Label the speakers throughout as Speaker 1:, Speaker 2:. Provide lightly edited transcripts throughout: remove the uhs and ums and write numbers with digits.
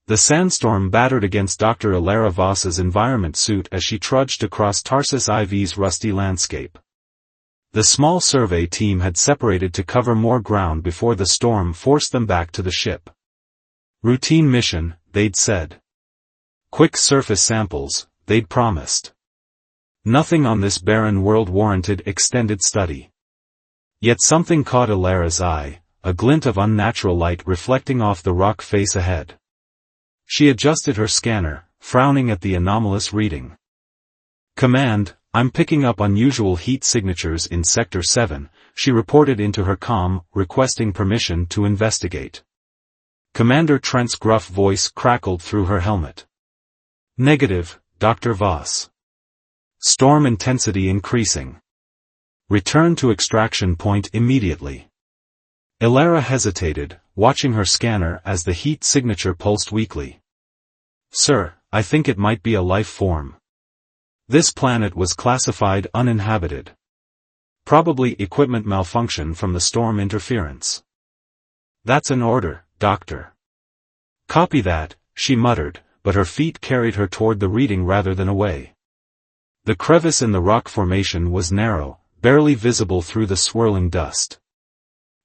Speaker 1: The sandstorm battered against Dr. Ilara Voss's environment suit as she trudged across Tarsus IV's rusty landscape. The small survey team had separated to cover more ground before the storm forced them back to the ship. Routine mission, they'd said. Quick surface samples, they'd promised. Nothing on this barren world warranted extended study. Yet something caught Ilara's eye, a glint of unnatural light reflecting off the rock face ahead. She adjusted her scanner, frowning at the anomalous reading. "Command, I'm picking up unusual heat signatures in Sector 7, she reported into her comm, requesting permission to investigate. Commander Trent's gruff voice crackled through her helmet. "Negative, Dr. Voss. Storm intensity increasing. Return to extraction point immediately." Ilara hesitated, watching her scanner as the heat signature pulsed weakly. "Sir, I think it might be a life form. This planet was classified uninhabited. Probably equipment malfunction from the storm interference." "That's an order, Doctor." "Copy that," she muttered, but her feet carried her toward the reading rather than away. The crevice in the rock formation was narrow, barely visible through the swirling dust.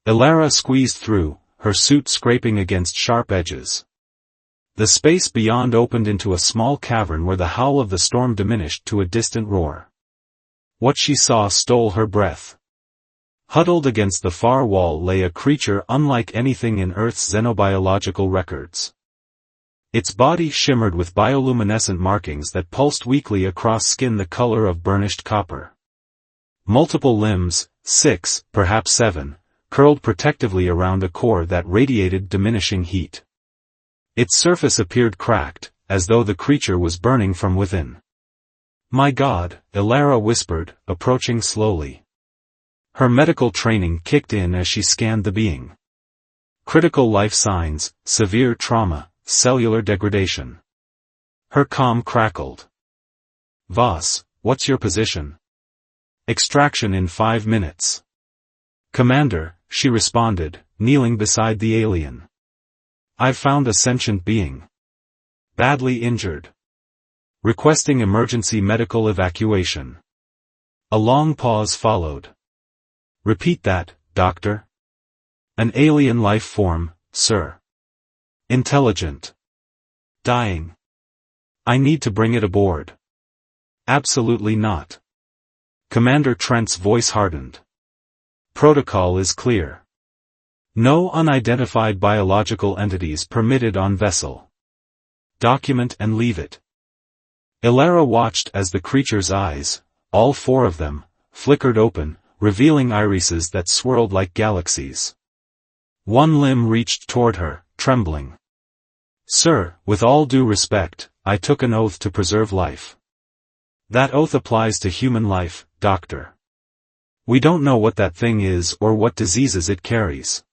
Speaker 1: Ilara squeezed through, her suit scraping against sharp edges. The space beyond opened into a small cavern where the howl of the storm diminished to a distant roar. What she saw stole her breath. Huddled against the far wall lay a creature unlike anything in Earth's xenobiological records. Its body shimmered with bioluminescent markings that pulsed weakly across skin the color of burnished copper. Multiple limbs, 6, perhaps 7, curled protectively around a core that radiated diminishing heat. Its surface appeared cracked, as though the creature was burning from within. "My God," Ilara whispered, approaching slowly. Her medical training kicked in as she scanned the being. Critical life signs, severe trauma, cellular degradation. Her comm crackled. "Voss, what's your position?" "Extraction in 5 minutes. Commander," she responded, kneeling beside the alien. "I've found a sentient being. Badly injured. Requesting emergency medical evacuation." A long pause followed. "Repeat that, Doctor." "An alien life form, sir. Intelligent. Dying. I need to bring it aboard." "Absolutely not." Commander Trent's voice hardened. "Protocol is clear. No unidentified biological entities permitted on vessel. Document and leave it." Ilara watched as the creature's eyes, all 4 of them, flickered open, revealing irises that swirled like galaxies. One limb reached toward her, trembling. "Sir, with all due respect, I took an oath to preserve life." "That oath applies to human life, Doctor. We don't know what that thing is or what diseases it carries.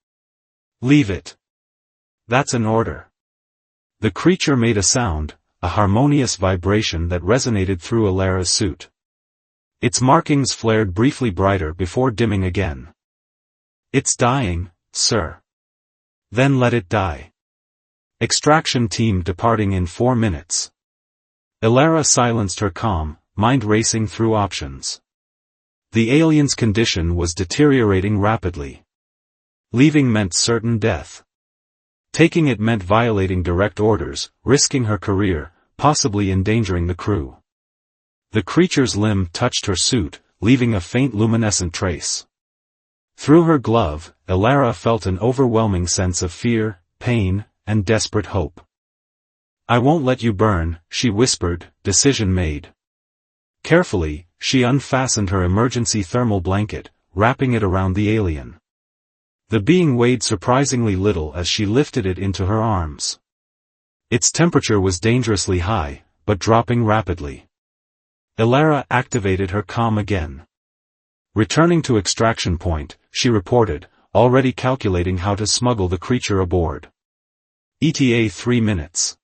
Speaker 1: Leave it." "That's an order." The creature made a sound, a harmonious vibration that resonated through Ilara's suit. Its markings flared briefly brighter before dimming again. "It's dying, sir." "Then let it die." Extraction team departing in 4 minutes. Ilara silenced her comm, mind racing through options. The alien's condition was deteriorating rapidly. Leaving meant certain death. Taking it meant violating direct orders, risking her career, possibly endangering the crew. The creature's limb touched her suit, leaving a faint luminescent trace. Through her glove, Ilara felt an overwhelming sense of fear, pain, and desperate hope. "I won't let you burn," she whispered, decision made. Carefully, she unfastened her emergency thermal blanket, wrapping it around the alien. The being weighed surprisingly little as she lifted it into her arms. Its temperature was dangerously high, but dropping rapidly. Ilara activated her comm again. Returning to extraction point, she reported, already calculating how to smuggle the creature aboard. ETA 3 minutes.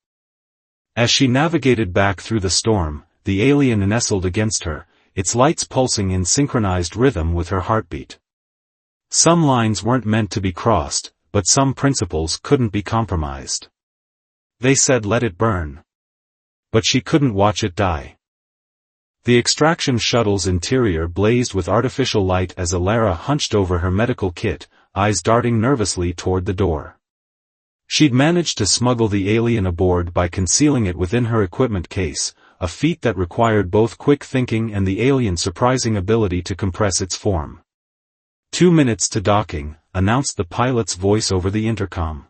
Speaker 1: As she navigated back through the storm, the alien nestled against her, its lights pulsing in synchronized rhythm with her heartbeat. Some lines weren't meant to be crossed, but some principles couldn't be compromised. They said let it burn. But she couldn't watch it die. The extraction shuttle's interior blazed with artificial light as Alara hunched over her medical kit, eyes darting nervously toward the door. She'd managed to smuggle the alien aboard by concealing it within her equipment case, a feat that required both quick thinking and the alien's surprising ability to compress its form. 2 minutes to docking, announced the pilot's voice over the intercom.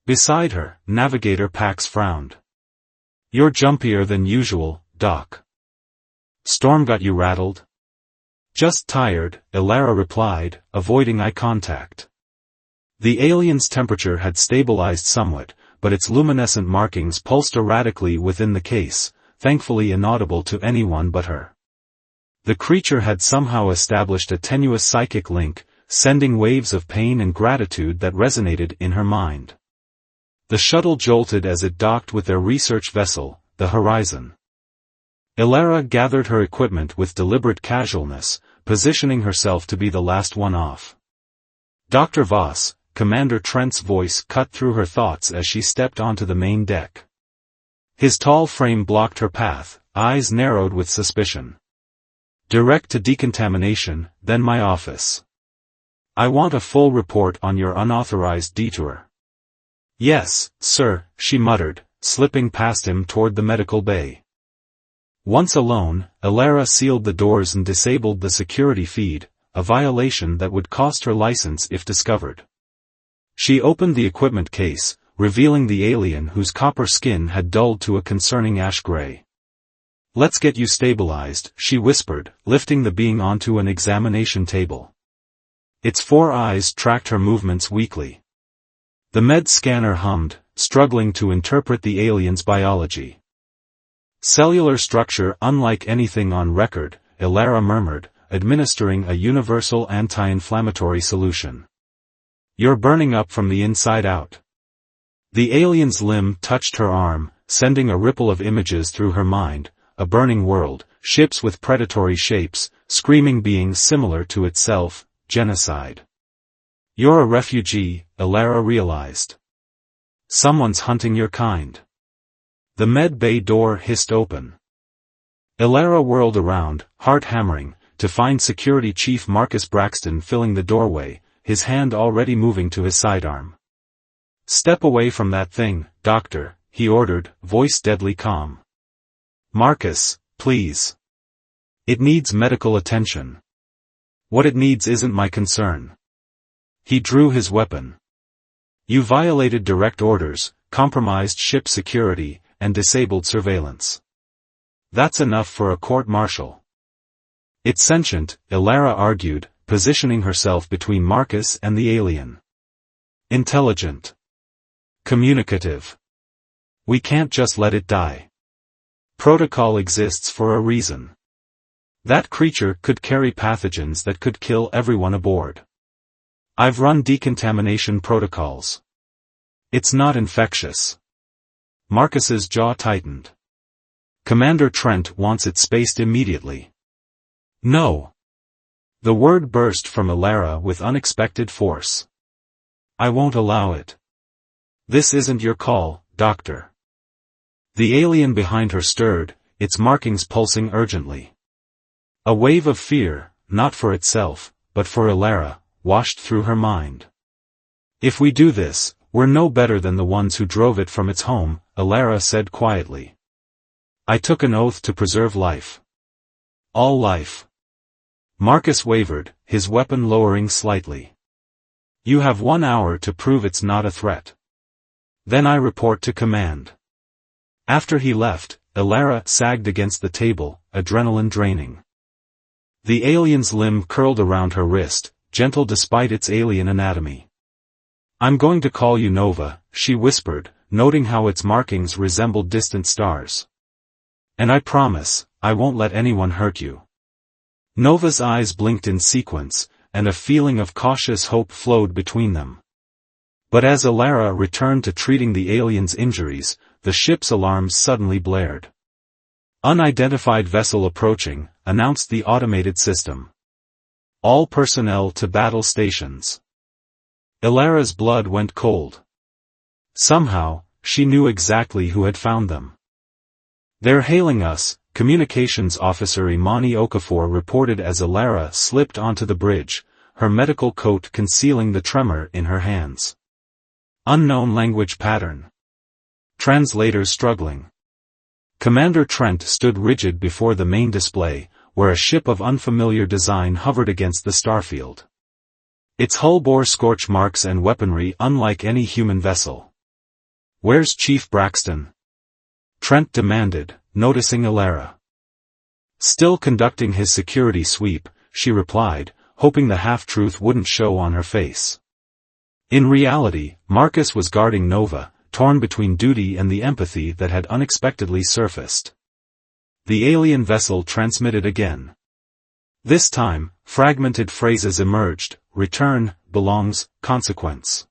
Speaker 1: Beside her, Navigator Pax frowned. You're jumpier than usual, Doc. Storm got you rattled? Just tired, Alara replied, avoiding eye contact. The alien's temperature had stabilized somewhat, but its luminescent markings pulsed erratically within the case, thankfully inaudible to anyone but her. The creature had somehow established a tenuous psychic link, sending waves of pain and gratitude that resonated in her mind. The shuttle jolted as it docked with their research vessel, the Horizon. Alara gathered her equipment with deliberate casualness, positioning herself to be the last one off. Dr. Voss, Commander Trent's voice cut through her thoughts as she stepped onto the main deck. His tall frame blocked her path, eyes narrowed with suspicion. Direct to decontamination, then my office. I want a full report on your unauthorized detour. Yes, sir, she muttered, slipping past him toward the medical bay. Once alone, Alara sealed the doors and disabled the security feed, a violation that would cost her license if discovered. She opened the equipment case, revealing the alien whose copper skin had dulled to a concerning ash gray. Let's get you stabilized, she whispered, lifting the being onto an examination table. Its 4 eyes tracked her movements weakly. The med scanner hummed, struggling to interpret the alien's biology. Cellular structure unlike anything on record, Alara murmured, administering a universal anti-inflammatory solution. You're burning up from the inside out. The alien's limb touched her arm, sending a ripple of images through her mind, a burning world, ships with predatory shapes, screaming beings similar to itself, genocide. You're a refugee, Alara realized. Someone's hunting your kind. The med bay door hissed open. Alara whirled around, heart hammering, to find Security Chief Marcus Braxton filling the doorway, his hand already moving to his sidearm. Step away from that thing, Doctor, he ordered, voice deadly calm. Marcus, please. It needs medical attention. What it needs isn't my concern. He drew his weapon. You violated direct orders, compromised ship security, and disabled surveillance. That's enough for a court-martial. It's sentient, Alara argued, positioning herself between Marcus and the alien. Intelligent. Communicative. We can't just let it die. Protocol exists for a reason. That creature could carry pathogens that could kill everyone aboard. I've run decontamination protocols. It's not infectious. Marcus's jaw tightened. Commander Trent wants it spaced immediately. No. The word burst from Alara with unexpected force. I won't allow it. This isn't your call, Doctor. The alien behind her stirred, its markings pulsing urgently. A wave of fear, not for itself, but for Alara, washed through her mind. If we do this, we're no better than the ones who drove it from its home, Alara said quietly. I took an oath to preserve life. All life. Marcus wavered, his weapon lowering slightly. You have 1 hour to prove it's not a threat. Then I report to command. After he left, Alara sagged against the table, adrenaline draining. The alien's limb curled around her wrist, gentle despite its alien anatomy. I'm going to call you Nova, she whispered, noting how its markings resembled distant stars. And I promise, I won't let anyone hurt you. Nova's eyes blinked in sequence, and a feeling of cautious hope flowed between them. But as Alara returned to treating the alien's injuries, the ship's alarms suddenly blared. Unidentified vessel approaching, announced the automated system. All personnel to battle stations. Alara's blood went cold. Somehow, she knew exactly who had found them. "They're hailing us," Communications Officer Imani Okafor reported as Alara slipped onto the bridge, her medical coat concealing the tremor in her hands. Unknown language pattern. Translators struggling. Commander Trent stood rigid before the main display, where a ship of unfamiliar design hovered against the starfield. Its hull bore scorch marks and weaponry unlike any human vessel. "Where's Chief Braxton?" Trent demanded, noticing Alara. Still conducting his security sweep, she replied, hoping the half-truth wouldn't show on her face. In reality, Marcus was guarding Nova, torn between duty and the empathy that had unexpectedly surfaced. The alien vessel transmitted again. This time, fragmented phrases emerged: return, belongs, consequence.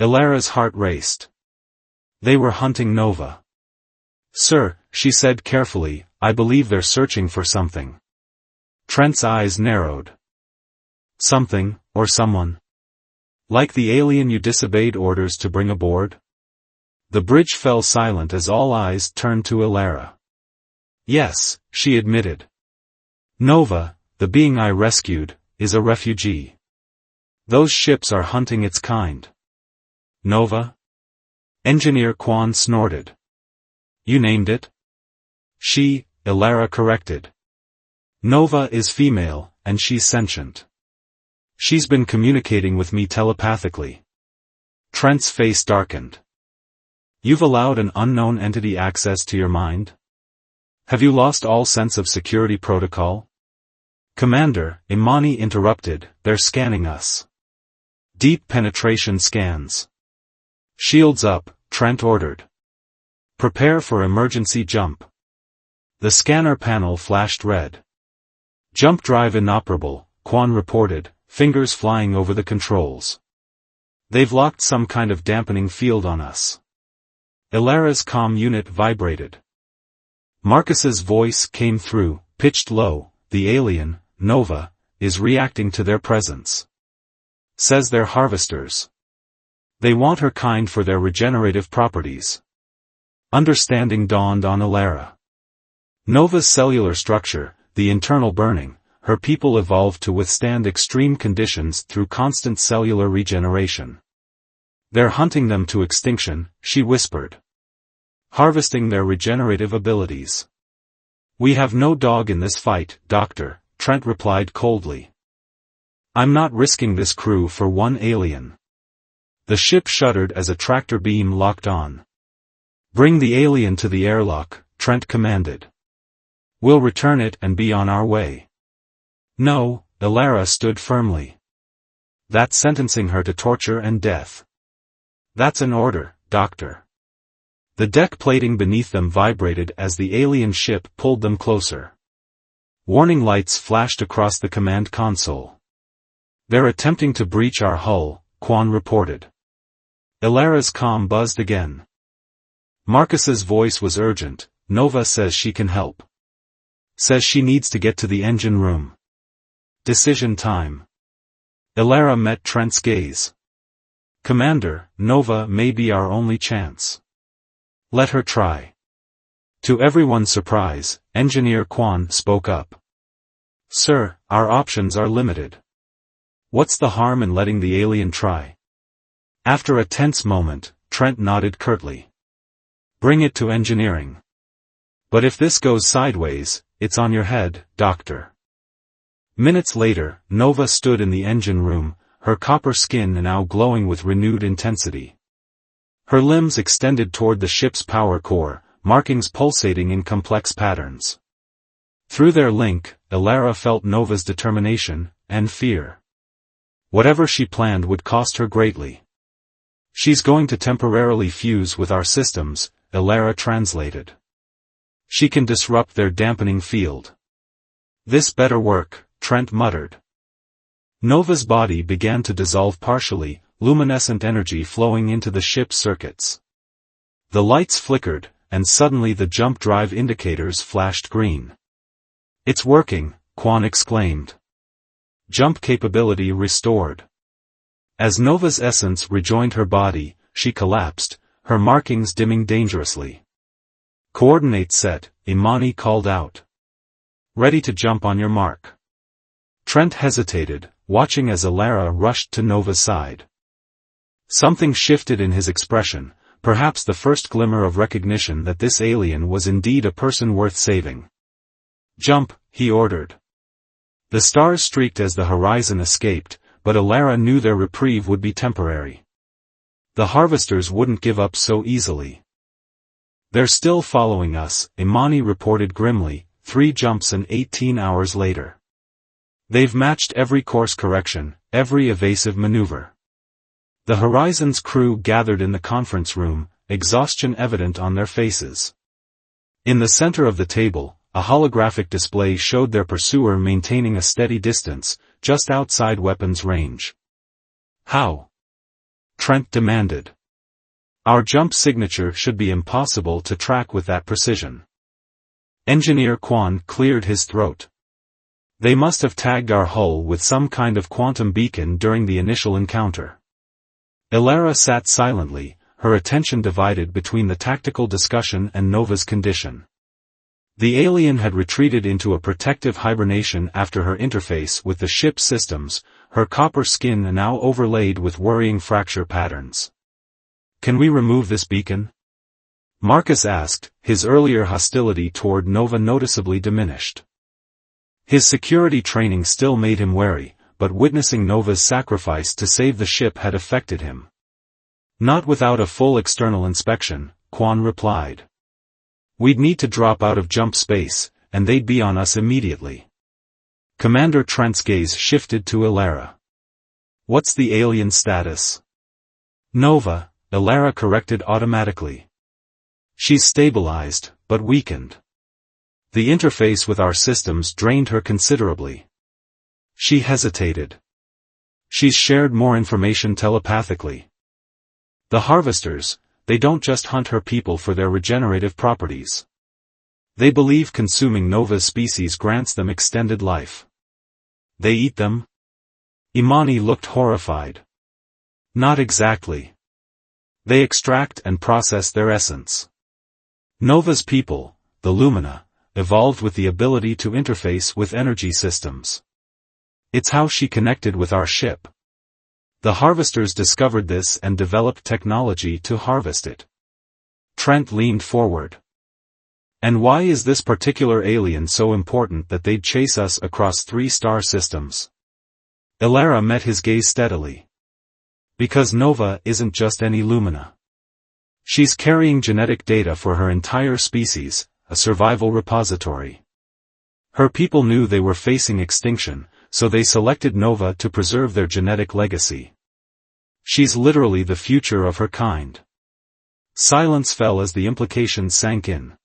Speaker 1: Alara's heart raced. They were hunting Nova. "Sir," she said carefully, "I believe they're searching for something." Trent's eyes narrowed. "Something, or someone? Like the alien you disobeyed orders to bring aboard?" The bridge fell silent as all eyes turned to Alara. "Yes," she admitted. "Nova, the being I rescued, is a refugee. Those ships are hunting its kind." "Nova?" Engineer Kwan snorted. "You named it?" Alara corrected. "Nova is female, and she's sentient. She's been communicating with me telepathically." Trent's face darkened. "You've allowed an unknown entity access to your mind? Have you lost all sense of security protocol?" "Commander," Imani interrupted, "they're scanning us. Deep penetration scans." "Shields up," Trent ordered. "Prepare for emergency jump." The scanner panel flashed red. "Jump drive inoperable," Kwan reported, fingers flying over the controls. "They've locked some kind of dampening field on us." Alara's comm unit vibrated. Marcus's voice came through, pitched low, "The alien, Nova, is reacting to their presence. Says they're harvesters. They want her kind for their regenerative properties." Understanding dawned on Alara. Nova's cellular structure, the internal burning, her people evolved to withstand extreme conditions through constant cellular regeneration. "They're hunting them to extinction," she whispered. "Harvesting their regenerative abilities." "We have no dog in this fight, Doctor," Trent replied coldly. "I'm not risking this crew for one alien." The ship shuddered as a tractor beam locked on. "Bring the alien to the airlock," Trent commanded. "We'll return it and be on our way." "No," Alara stood firmly. "That's sentencing her to torture and death." "That's an order, Doctor." The deck plating beneath them vibrated as the alien ship pulled them closer. Warning lights flashed across the command console. "They're attempting to breach our hull," Kwan reported. Alara's comm buzzed again. Marcus's voice was urgent. "Nova says she can help. Says she needs to get to the engine room. Decision time." Alara met Trent's gaze. "Commander, Nova may be our only chance. Let her try." To everyone's surprise, Engineer Kwan spoke up. "Sir, our options are limited. What's the harm in letting the alien try?" After a tense moment, Trent nodded curtly. "Bring it to engineering. But if this goes sideways, it's on your head, Doctor." Minutes later, Nova stood in the engine room, her copper skin now glowing with renewed intensity. Her limbs extended toward the ship's power core, markings pulsating in complex patterns. Through their link, Alara felt Nova's determination, and fear. Whatever she planned would cost her greatly. "She's going to temporarily fuse with our systems," Alara translated. "She can disrupt their dampening field." "This better work," Trent muttered. Nova's body began to dissolve partially, luminescent energy flowing into the ship's circuits. The lights flickered, and suddenly the jump drive indicators flashed green. "It's working," Kwan exclaimed. "Jump capability restored." As Nova's essence rejoined her body, she collapsed, her markings dimming dangerously. "Coordinates set," Imani called out. "Ready to jump on your mark." Trent hesitated, watching as Alara rushed to Nova's side. Something shifted in his expression, perhaps the first glimmer of recognition that this alien was indeed a person worth saving. "Jump," he ordered. The stars streaked as the horizon escaped, but Alara knew their reprieve would be temporary. The harvesters wouldn't give up so easily. "They're still following us," Imani reported grimly, 3 jumps and 18 hours later. "They've matched every course correction, every evasive maneuver." The Horizon's crew gathered in the conference room, exhaustion evident on their faces. In the center of the table, a holographic display showed their pursuer maintaining a steady distance, just outside weapons range. "How?" Trent demanded. "Our jump signature should be impossible to track with that precision." Engineer Quan cleared his throat. "They must have tagged our hull with some kind of quantum beacon during the initial encounter." Alara sat silently, her attention divided between the tactical discussion and Nova's condition. The alien had retreated into a protective hibernation after her interface with the ship's systems, her copper skin now overlaid with worrying fracture patterns. "Can we remove this beacon?" Marcus asked, his earlier hostility toward Nova noticeably diminished. His security training still made him wary, but witnessing Nova's sacrifice to save the ship had affected him. "Not without a full external inspection," Quan replied. "We'd need to drop out of jump space, and they'd be on us immediately." Commander Trent's gaze shifted to Alara. "What's the alien status?" "Nova," Alara corrected automatically. "She's stabilized, but weakened. The interface with our systems drained her considerably." She hesitated. "She's shared more information telepathically. The harvesters, they don't just hunt her people for their regenerative properties. They believe consuming Nova's species grants them extended life." "They eat them?" Imani looked horrified. "Not exactly. They extract and process their essence. Nova's people, the Lumina, evolved with the ability to interface with energy systems. It's how she connected with our ship. The harvesters discovered this and developed technology to harvest it." Trent leaned forward. "And why is this particular alien so important that they'd chase us across 3 star systems?" Alara met his gaze steadily. "Because Nova isn't just any Lumina. She's carrying genetic data for her entire species, a survival repository. Her people knew they were facing extinction, so they selected Nova to preserve their genetic legacy. She's literally the future of her kind." Silence fell as the implications sank in.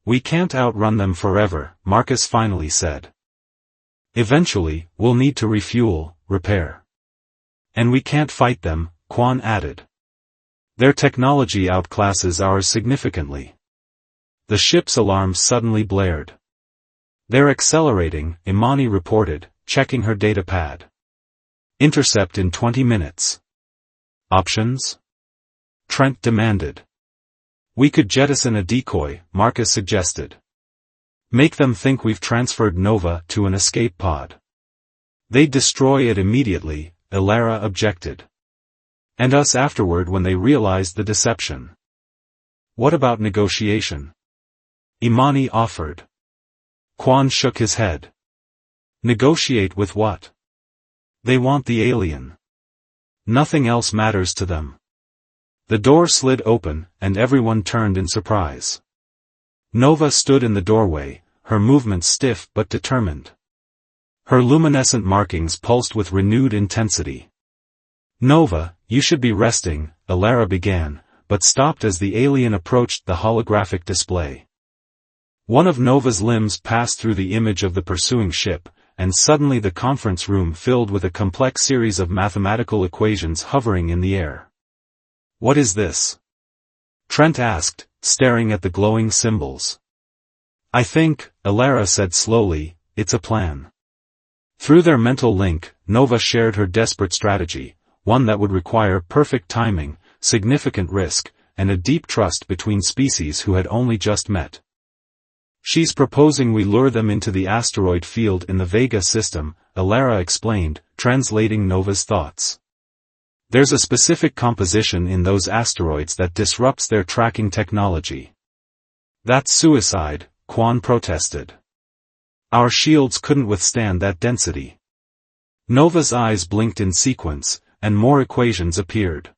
Speaker 1: "We can't outrun them forever," Marcus finally said. "Eventually, we'll need to refuel, repair. And we can't fight them," Quan added. "Their technology outclasses ours significantly." The ship's alarm suddenly blared. "They're accelerating," Imani reported, checking her datapad. "Intercept in 20 minutes. "Options?" Trent demanded. "We could jettison a decoy," Marcus suggested. "Make them think we've transferred Nova to an escape pod. They'd destroy it immediately," Alara objected. "And us afterward when they realized the deception." "What about negotiation?" Imani offered. Quan shook his head. "Negotiate with what? They want the alien. Nothing else matters to them." The door slid open, and everyone turned in surprise. Nova stood in the doorway, her movements stiff but determined. Her luminescent markings pulsed with renewed intensity. "Nova, you should be resting," Alara began, but stopped as the alien approached the holographic display. One of Nova's limbs passed through the image of the pursuing ship, and suddenly the conference room filled with a complex series of mathematical equations hovering in the air. "What is this?" Trent asked, staring at the glowing symbols. "I think," Alara said slowly, "it's a plan." Through their mental link, Nova shared her desperate strategy, one that would require perfect timing, significant risk, and a deep trust between species who had only just met. "She's proposing we lure them into the asteroid field in the Vega system," Alara explained, translating Nova's thoughts. "There's a specific composition in those asteroids that disrupts their tracking technology." "That's suicide," Quan protested. "Our shields couldn't withstand that density." Nova's eyes blinked in sequence, and more equations appeared.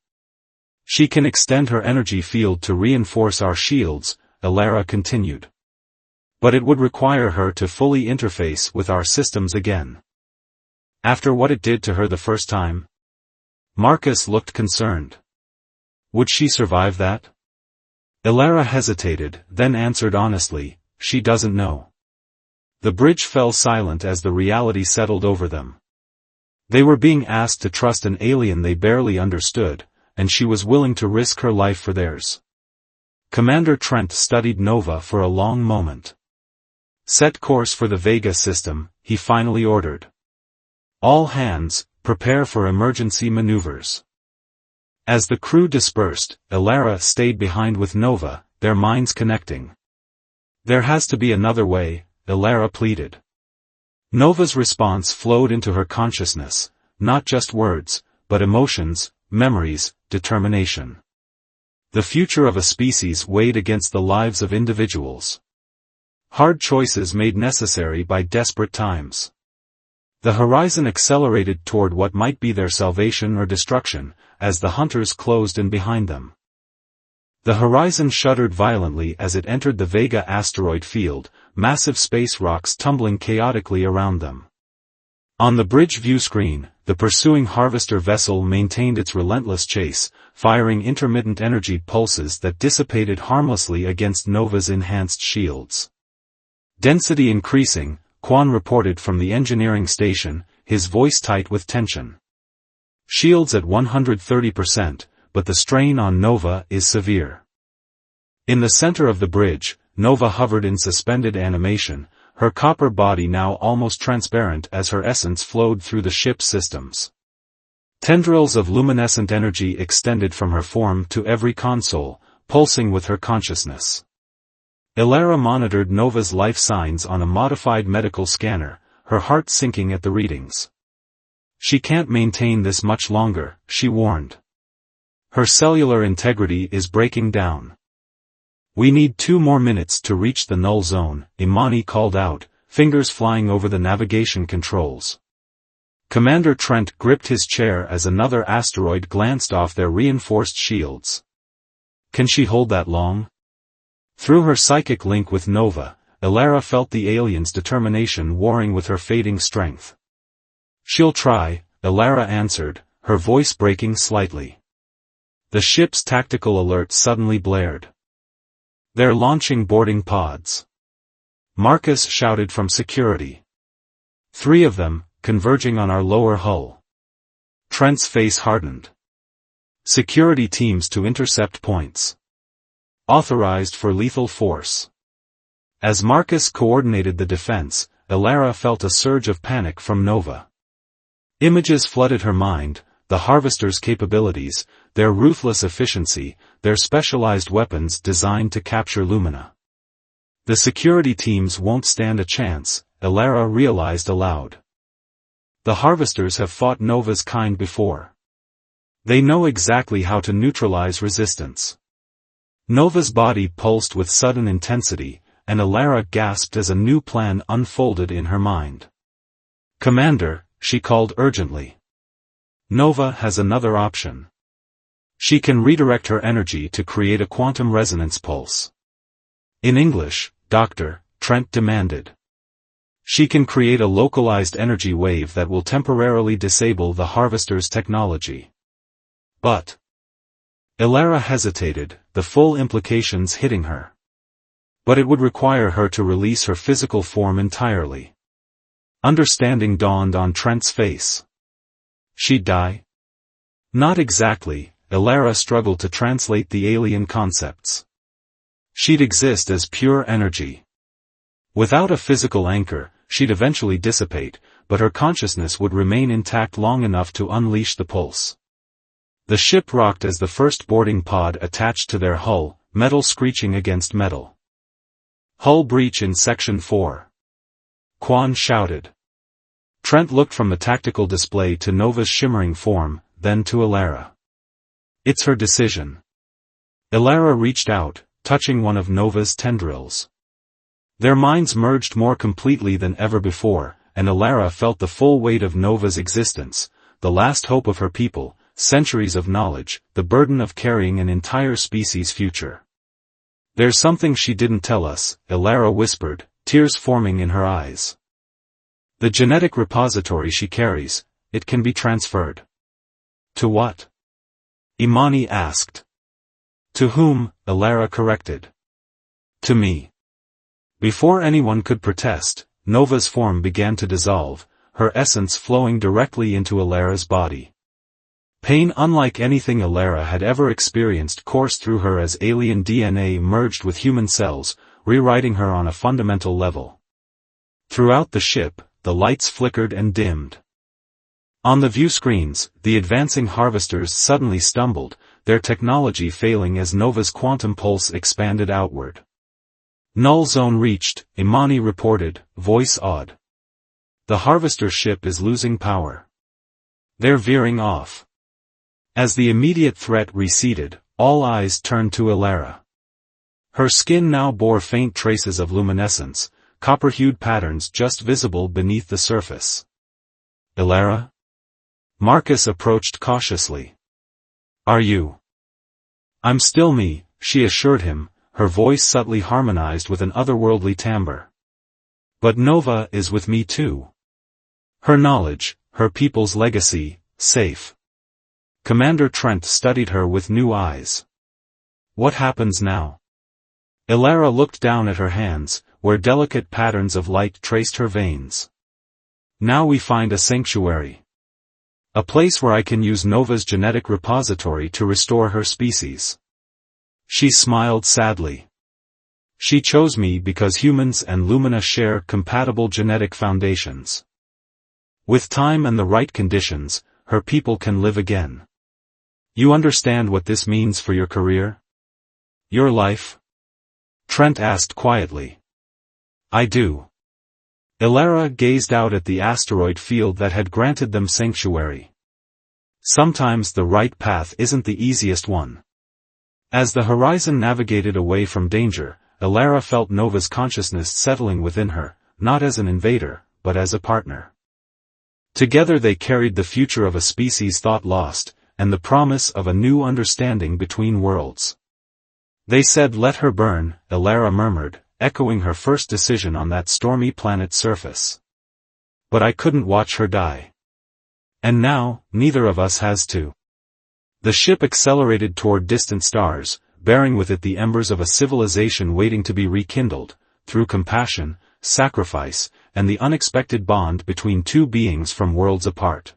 Speaker 1: "She can extend her energy field to reinforce our shields," Alara continued. "But it would require her to fully interface with our systems again. After what it did to her the first time?" Marcus looked concerned. "Would she survive that?" Alara hesitated, then answered honestly, "She doesn't know." The bridge fell silent as the reality settled over them. They were being asked to trust an alien they barely understood, and she was willing to risk her life for theirs. Commander Trent studied Nova for a long moment. "Set course for the Vega system," he finally ordered. "All hands, prepare for emergency maneuvers." As the crew dispersed, Alara stayed behind with Nova, their minds connecting. "There has to be another way," Alara pleaded. Nova's response flowed into her consciousness, not just words, but emotions, memories, determination. The future of a species weighed against the lives of individuals. Hard choices made necessary by desperate times. The horizon accelerated toward what might be their salvation or destruction, as the hunters closed in behind them. The horizon shuddered violently as it entered the Vega asteroid field, massive space rocks tumbling chaotically around them. On the bridge view screen, the pursuing harvester vessel maintained its relentless chase, firing intermittent energy pulses that dissipated harmlessly against Nova's enhanced shields. "Density increasing," Quan reported from the engineering station, his voice tight with tension. "Shields at 130%, but the strain on Nova is severe." In the center of the bridge, Nova hovered in suspended animation, her copper body now almost transparent as her essence flowed through the ship's systems. Tendrils of luminescent energy extended from her form to every console, pulsing with her consciousness. Alara monitored Nova's life signs on a modified medical scanner, her heart sinking at the readings. "She can't maintain this much longer," she warned. "Her cellular integrity is breaking down." "We need 2 more minutes to reach the null zone," Imani called out, fingers flying over the navigation controls. Commander Trent gripped his chair as another asteroid glanced off their reinforced shields. "Can she hold that long?" Through her psychic link with Nova, Alara felt the alien's determination warring with her fading strength. "She'll try," Alara answered, her voice breaking slightly. The ship's tactical alert suddenly blared. "They're launching boarding pods." Marcus shouted from security. 3 of them, converging on our lower hull." Trent's face hardened. "Security teams to intercept points. Authorized for lethal force." As Marcus coordinated the defense, Alara felt a surge of panic from Nova. Images flooded her mind, the harvester's capabilities, their ruthless efficiency, their specialized weapons designed to capture Lumina. "The security teams won't stand a chance," Alara realized aloud. "The harvesters have fought Nova's kind before. They know exactly how to neutralize resistance." Nova's body pulsed with sudden intensity, and Alara gasped as a new plan unfolded in her mind. "Commander," she called urgently. "Nova has another option. She can redirect her energy to create a quantum resonance pulse." "In English, Doctor," Trent demanded. "She can create a localized energy wave that will temporarily disable the harvester's technology." "But..." Alara hesitated, the full implications hitting her. "But it would require her to release her physical form entirely." Understanding dawned on Trent's face. "She'd die?" "Not exactly," Alara struggled to translate the alien concepts. "She'd exist as pure energy. Without a physical anchor, she'd eventually dissipate, but her consciousness would remain intact long enough to unleash the pulse." The ship rocked as the first boarding pod attached to their hull, metal screeching against metal. "Hull breach in Section 4. Quan shouted. Trent looked from the tactical display to Nova's shimmering form, then to Alara. "It's her decision." Alara reached out, touching one of Nova's tendrils. Their minds merged more completely than ever before, and Alara felt the full weight of Nova's existence, the last hope of her people, centuries of knowledge, the burden of carrying an entire species' future. "There's something she didn't tell us," Alara whispered, tears forming in her eyes. "The genetic repository she carries, it can be transferred." "To what?" Imani asked. "To whom?" Alara corrected. "To me." Before anyone could protest, Nova's form began to dissolve, her essence flowing directly into Alara's body. Pain unlike anything Alara had ever experienced coursed through her as alien DNA merged with human cells, rewriting her on a fundamental level. Throughout the ship, the lights flickered and dimmed. On the view screens, the advancing harvesters suddenly stumbled, their technology failing as Nova's quantum pulse expanded outward. "Null zone reached," Imani reported, voice awed. "The harvester ship is losing power. They're veering off." As the immediate threat receded, all eyes turned to Alara. Her skin now bore faint traces of luminescence, copper-hued patterns just visible beneath the surface. "Alara?" Marcus approached cautiously. "Are you?" "I'm still me," she assured him, her voice subtly harmonized with an otherworldly timbre. "But Nova is with me too. Her knowledge, her people's legacy, safe." Commander Trent studied her with new eyes. "What happens now?" Alara looked down at her hands, where delicate patterns of light traced her veins. "Now we find a sanctuary. A place where I can use Nova's genetic repository to restore her species." She smiled sadly. "She chose me because humans and Lumina share compatible genetic foundations. With time and the right conditions, her people can live again. You understand what this means for your career? Your life?" Trent asked quietly. "I do." Alara gazed out at the asteroid field that had granted them sanctuary. Sometimes the right path isn't the easiest one. As the horizon navigated away from danger, Alara felt Nova's consciousness settling within her, not as an invader, but as a partner. Together they carried the future of a species thought lost, and the promise of a new understanding between worlds. "They said let her burn," Alara murmured, echoing her first decision on that stormy planet's surface. "But I couldn't watch her die. And now, neither of us has to." The ship accelerated toward distant stars, bearing with it the embers of a civilization waiting to be rekindled, through compassion, sacrifice, and the unexpected bond between two beings from worlds apart.